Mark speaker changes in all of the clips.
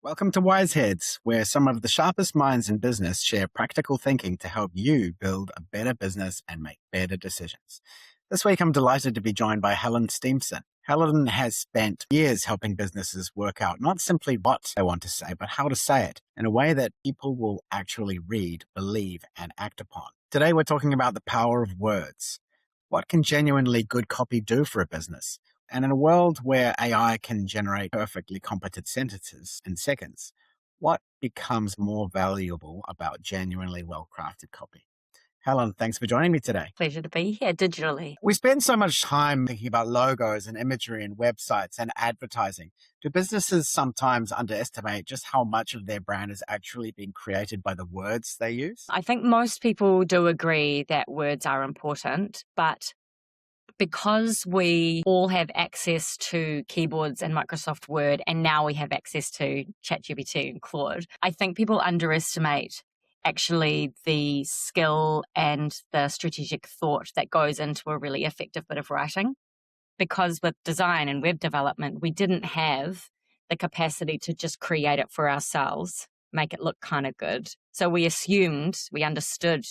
Speaker 1: Welcome to Wise Heads, where some of the sharpest minds in business share practical thinking to help you build a better business and make better decisions. This week, I'm delighted to be joined by Helen Steemson. Helen has spent years helping businesses work out not simply what they want to say, but how to say it in a way that people will actually read, believe, and act upon. Today, we're talking about the power of words. What can genuinely good copy do for a business? And in a world where AI can generate perfectly competent sentences in seconds, what becomes more valuable about genuinely well-crafted copy? Helen, thanks for joining me today.
Speaker 2: Pleasure to be here digitally.
Speaker 1: We spend so much time thinking about logos and imagery and websites and advertising. Do businesses sometimes underestimate just how much of their brand is actually being created by the words they use?
Speaker 2: I think most people do agree that words are important, but because we all have access to keyboards and Microsoft Word, and now we have access to ChatGPT and Claude, I think people underestimate actually the skill and the strategic thought that goes into a really effective bit of writing. Because with design and web development, we didn't have the capacity to just create it for ourselves, make it look kind of good. So we understood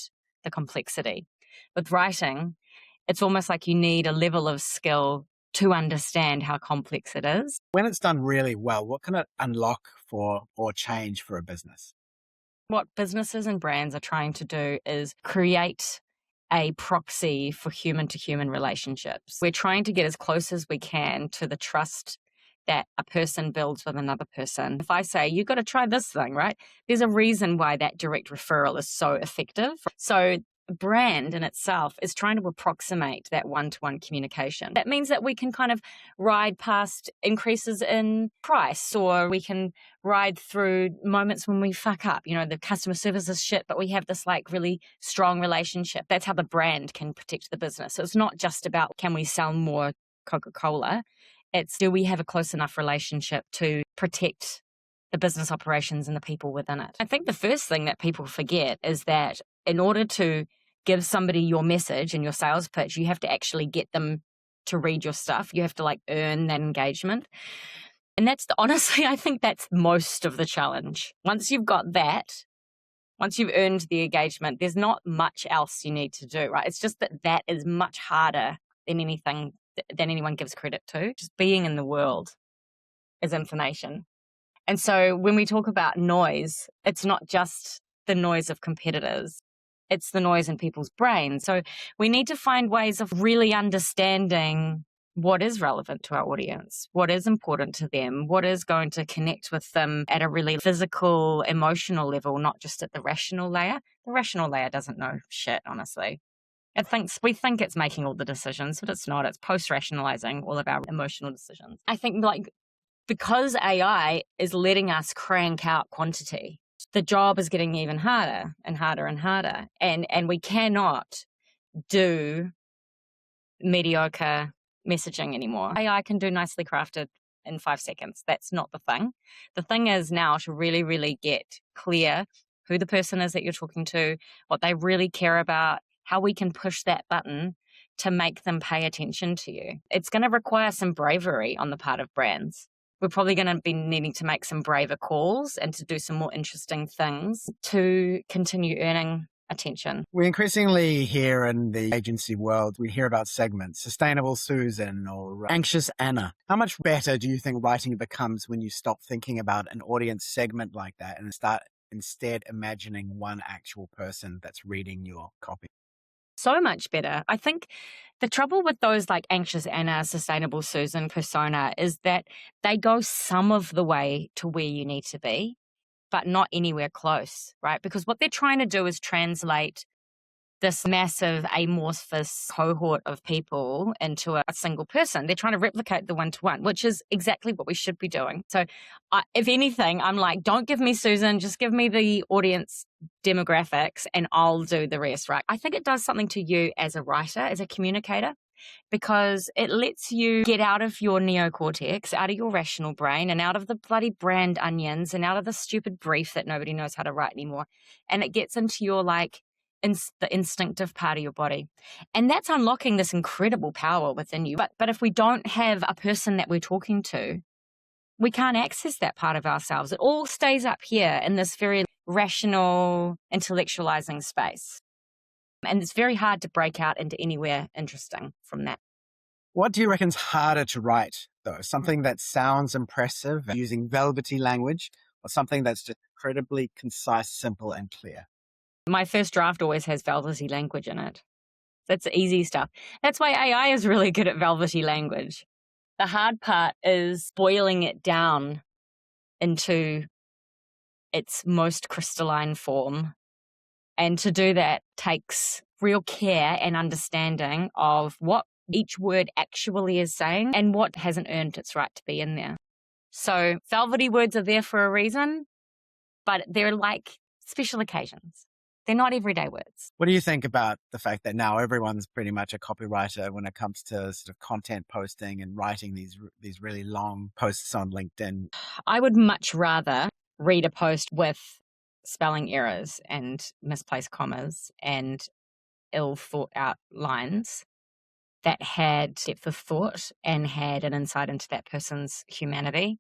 Speaker 2: the complexity. With writing, it's almost like you need a level of skill to understand how complex it is.
Speaker 1: When it's done really well, what can it unlock for or change for a business?
Speaker 2: What businesses and brands are trying to do is create a proxy for human-to-human relationships. We're trying to get as close as we can to the trust that a person builds with another person. If I say, you've got to try this thing, right? There's a reason why that direct referral is so effective. So brand in itself is trying to approximate that one-to-one communication. That means that we can kind of ride past increases in price, or we can ride through moments when we fuck up. You know, the customer service is shit, but we have this like really strong relationship. That's how the brand can protect the business. So it's not just about can we sell more Coca-Cola? It's do we have a close enough relationship to protect the business operations and the people within it. I think the first thing that people forget is that in order to give somebody your message and your sales pitch, you have to actually get them to read your stuff. You have to like earn that engagement. And honestly, I think that's most of the challenge. Once you've got that, once you've earned the engagement, there's not much else you need to do, right? It's just that is much harder than anyone gives credit to. Just being in the world is information. And so when we talk about noise, it's not just the noise of competitors. It's the noise in people's brains. So we need to find ways of really understanding what is relevant to our audience, what is important to them, what is going to connect with them at a really physical, emotional level, not just at the rational layer. The rational layer doesn't know shit, honestly. We think it's making all the decisions, but it's not. It's post-rationalizing all of our emotional decisions. I think because AI is letting us crank out quantity, the job is getting even harder and harder and harder. And we cannot do mediocre messaging anymore. AI can do nicely crafted in 5 seconds. That's not the thing. The thing is now to really, really get clear who the person is that you're talking to, what they really care about, how we can push that button to make them pay attention to you. It's going to require some bravery on the part of brands. We're probably going to be needing to make some braver calls and to do some more interesting things to continue earning attention.
Speaker 1: We increasingly hear in the agency world, we hear about segments, sustainable Susan or anxious Anna. How much better do you think writing becomes when you stop thinking about an audience segment like that and start instead imagining one actual person that's reading your copy?
Speaker 2: So much better. I think the trouble with those like anxious Anna, sustainable Susan persona is that they go some of the way to where you need to be, but not anywhere close, right? Because what they're trying to do is translate this massive amorphous cohort of people into a single person. They're trying to replicate the one-to-one, which is exactly what we should be doing. So if anything, I'm like, don't give me Susan, just give me the audience demographics and I'll do the rest, right? I think it does something to you as a writer, as a communicator, because it lets you get out of your neocortex, out of your rational brain and out of the bloody brand onions and out of the stupid brief that nobody knows how to write anymore. And it gets into your the instinctive part of your body. And that's unlocking this incredible power within you. But if we don't have a person that we're talking to, we can't access that part of ourselves. It all stays up here in this very rational, intellectualizing space. And it's very hard to break out into anywhere interesting from that.
Speaker 1: What do you reckon's harder to write, though? Something that sounds impressive using velvety language, or something that's just incredibly concise, simple, and clear?
Speaker 2: My first draft always has velvety language in it. That's the easy stuff. That's why AI is really good at velvety language. The hard part is boiling it down into its most crystalline form. And to do that takes real care and understanding of what each word actually is saying and what hasn't earned its right to be in there. So velvety words are there for a reason, but they're like special occasions. They're not everyday words.
Speaker 1: What do you think about the fact that now everyone's pretty much a copywriter when it comes to sort of content posting and writing these really long posts on LinkedIn?
Speaker 2: I would much rather read a post with spelling errors and misplaced commas and ill thought out lines that had depth of thought and had an insight into that person's humanity.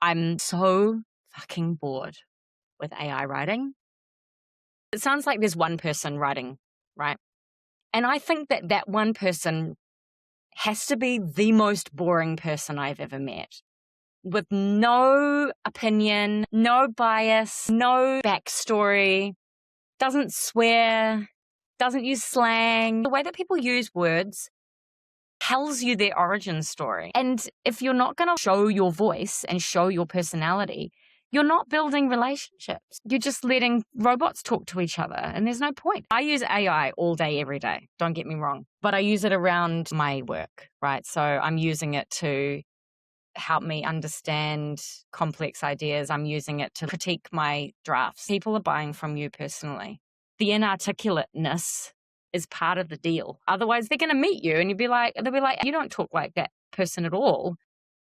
Speaker 2: I'm so fucking bored with AI writing. It sounds like there's one person writing, right? And I think that that one person has to be the most boring person I've ever met, with no opinion, no bias, no backstory, doesn't swear, doesn't use slang. The way that people use words tells you their origin story. And if you're not going to show your voice and show your personality, you're not building relationships. You're just letting robots talk to each other, and there's no point. I use AI all day, every day. Don't get me wrong. But I use it around my work, right? So I'm using it to help me understand complex ideas. I'm using it to critique my drafts. People are buying from you personally. The inarticulateness is part of the deal. Otherwise, they're going to meet you and they'll be like, you don't talk like that person at all.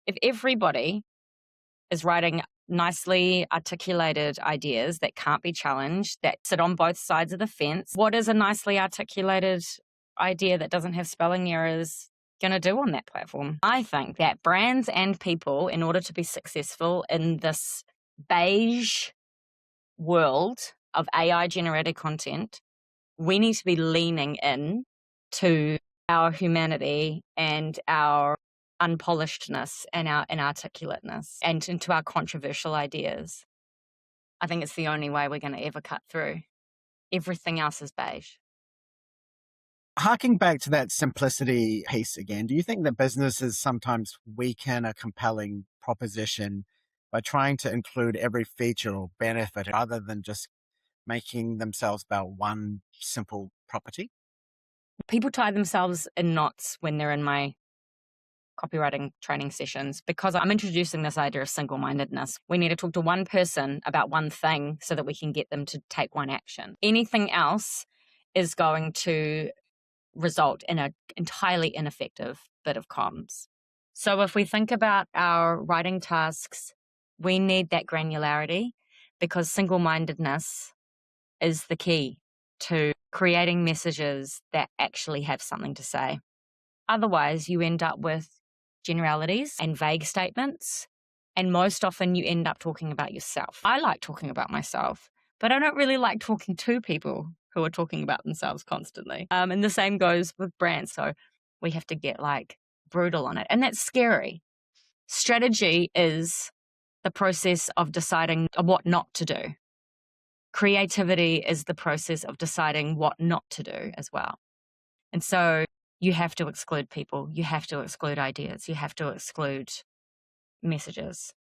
Speaker 2: If everybody is writing nicely articulated ideas that can't be challenged, that sit on both sides of the fence, what is a nicely articulated idea that doesn't have spelling errors going to do on that platform? I think that brands and people, in order to be successful in this beige world of AI-generated content, we need to be leaning in to our humanity and our unpolishedness and our inarticulateness and into our controversial ideas. I think it's the only way we're going to ever cut through. Everything else is beige.
Speaker 1: Harking back to that simplicity piece again, do you think that businesses sometimes weaken a compelling proposition by trying to include every feature or benefit rather than just making themselves about one simple property?
Speaker 2: People tie themselves in knots when they're in my copywriting training sessions because I'm introducing this idea of single-mindedness. We need to talk to one person about one thing so that we can get them to take one action. Anything else is going to result in an entirely ineffective bit of comms. So if we think about our writing tasks, we need that granularity because single-mindedness is the key to creating messages that actually have something to say. Otherwise, you end up with generalities and vague statements, and most often you end up talking about yourself. I like talking about myself, but I don't really like talking to people who are talking about themselves constantly. And the same goes with brands. So we have to get like brutal on it. And that's scary. Strategy is the process of deciding what not to do. Creativity is the process of deciding what not to do as well. And so you have to exclude people. You have to exclude ideas. You have to exclude messages.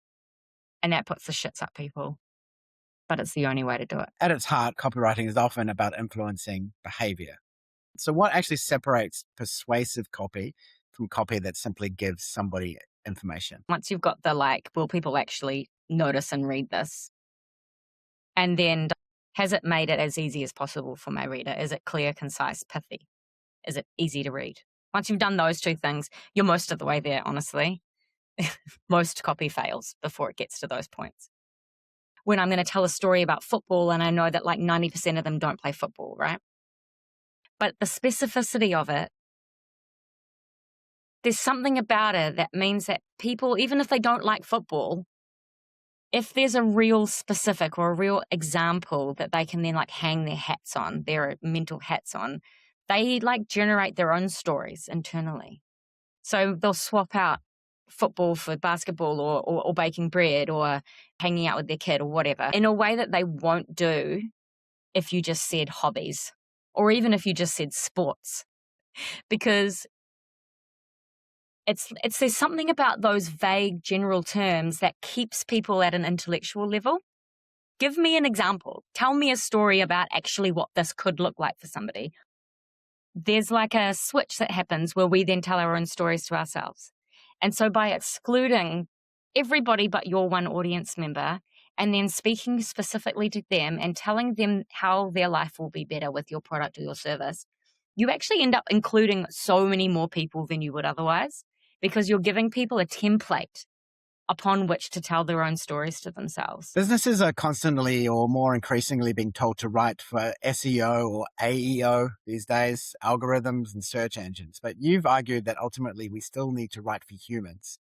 Speaker 2: And that puts the shits up people. But it's the only way to do it.
Speaker 1: At its heart, copywriting is often about influencing behavior. So what actually separates persuasive copy from copy that simply gives somebody information?
Speaker 2: Once you've got the will people actually notice and read this? And then has it made it as easy as possible for my reader? Is it clear, concise, pithy? Is it easy to read? Once you've done those two things, you're most of the way there, honestly. Most copy fails before it gets to those points. When I'm going to tell a story about football and I know that 90% of them don't play football, right? But the specificity of it there's something about it that means that people, even if they don't like football, if there's a real specific or a real example that they can then like hang their hats on, their mental hats on, they like generate their own stories internally. So they'll swap out football for basketball or baking bread or hanging out with their kid or whatever in a way that they won't do if you just said hobbies or even if you just said sports, because there's something about those vague general terms that keeps people at an intellectual level. Give me an example. Tell me a story about actually what this could look like for somebody. There's like a switch that happens where we then tell our own stories to ourselves. And so by excluding everybody but your one audience member and then speaking specifically to them and telling them how their life will be better with your product or your service, you actually end up including so many more people than you would otherwise, because you're giving people a template upon which to tell their own stories to themselves.
Speaker 1: Businesses are constantly or more increasingly being told to write for SEO or AEO these days, algorithms and search engines. But you've argued that ultimately we still need to write for humans.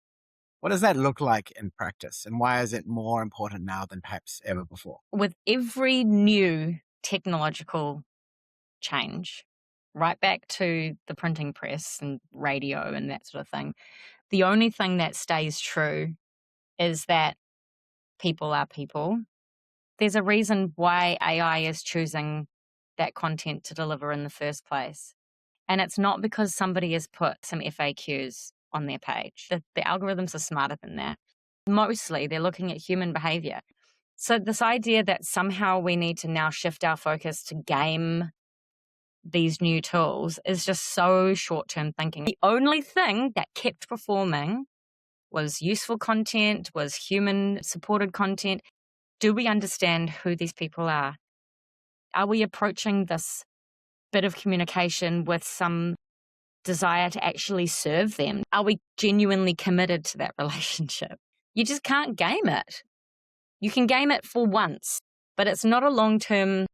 Speaker 1: What does that look like in practice, and why is it more important now than perhaps ever before?
Speaker 2: With every new technological change, right back to the printing press and radio and that sort of thing, the only thing that stays true is that people are people. There's a reason why AI is choosing that content to deliver in the first place. And it's not because somebody has put some FAQs on their page. The algorithms are smarter than that. Mostly they're looking at human behavior. So this idea that somehow we need to now shift our focus to game these new tools is just so short-term thinking. The only thing that kept performing was useful content, was human-supported content. Do we understand who these people are? Are we approaching this bit of communication with some desire to actually serve them? Are we genuinely committed to that relationship? You just can't game it. You can game it for once, but it's not a long-term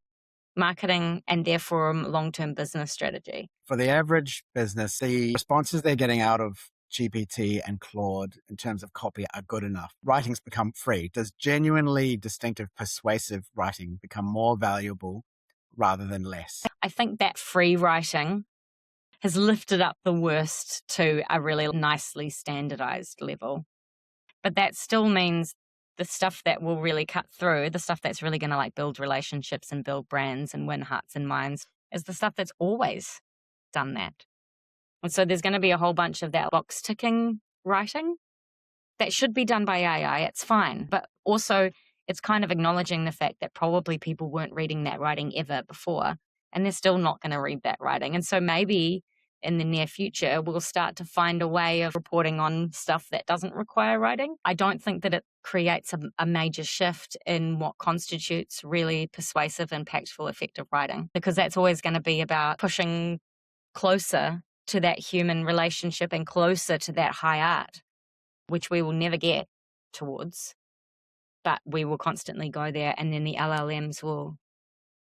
Speaker 2: marketing and therefore a long-term business strategy.
Speaker 1: For the average business, the responses they're getting out of GPT and Claude in terms of copy are good enough. Writing's become free. Does genuinely distinctive, persuasive writing become more valuable rather than less?
Speaker 2: I think that free writing has lifted up the worst to a really nicely standardized level. But that still means the stuff that will really cut through, the stuff that's really going to like build relationships and build brands and win hearts and minds, is the stuff that's always done that. And so there's going to be a whole bunch of that box ticking writing that should be done by AI. It's fine. But also it's kind of acknowledging the fact that probably people weren't reading that writing ever before, and they're still not going to read that writing. And so maybe in the near future, we'll start to find a way of reporting on stuff that doesn't require writing. I don't think that it creates a major shift in what constitutes really persuasive, impactful, effective writing, because that's always going to be about pushing closer to that human relationship and closer to that high art, which we will never get towards, but we will constantly go there, and then the LLMs will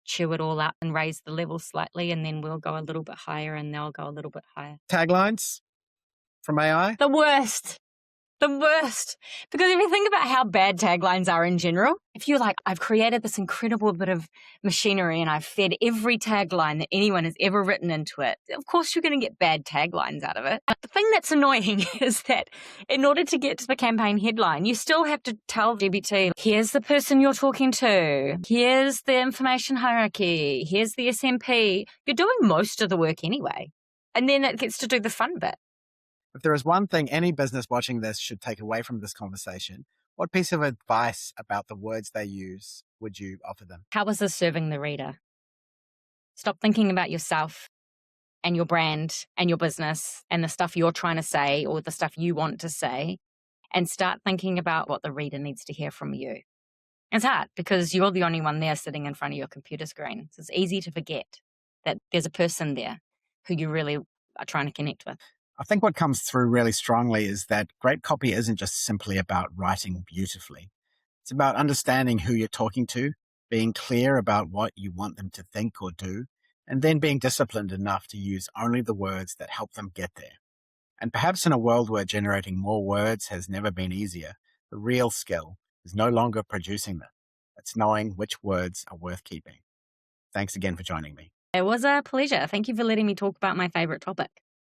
Speaker 2: chew it all up and raise the level slightly, and then we'll go a little bit higher and they'll go a little bit higher.
Speaker 1: Taglines from AI?
Speaker 2: The worst. The worst. Because if you think about how bad taglines are in general, if you're like, I've created this incredible bit of machinery and I've fed every tagline that anyone has ever written into it, of course you're going to get bad taglines out of it. But the thing that's annoying is that in order to get to the campaign headline, you still have to tell GPT, here's the person you're talking to, here's the information hierarchy, here's the SMP. You're doing most of the work anyway. And then it gets to do the fun bit.
Speaker 1: If there is one thing any business watching this should take away from this conversation, what piece of advice about the words they use would you offer them?
Speaker 2: How is this serving the reader? Stop thinking about yourself and your brand and your business and the stuff you're trying to say or the stuff you want to say, and start thinking about what the reader needs to hear from you. It's hard because you're the only one there sitting in front of your computer screen. So it's easy to forget that there's a person there who you really are trying to connect with.
Speaker 1: I think what comes through really strongly is that great copy isn't just simply about writing beautifully. It's about understanding who you're talking to, being clear about what you want them to think or do, and then being disciplined enough to use only the words that help them get there. And perhaps in a world where generating more words has never been easier, the real skill is no longer producing them. It's knowing which words are worth keeping. Thanks again for joining me.
Speaker 2: It was a pleasure. Thank you for letting me talk about my favorite topic.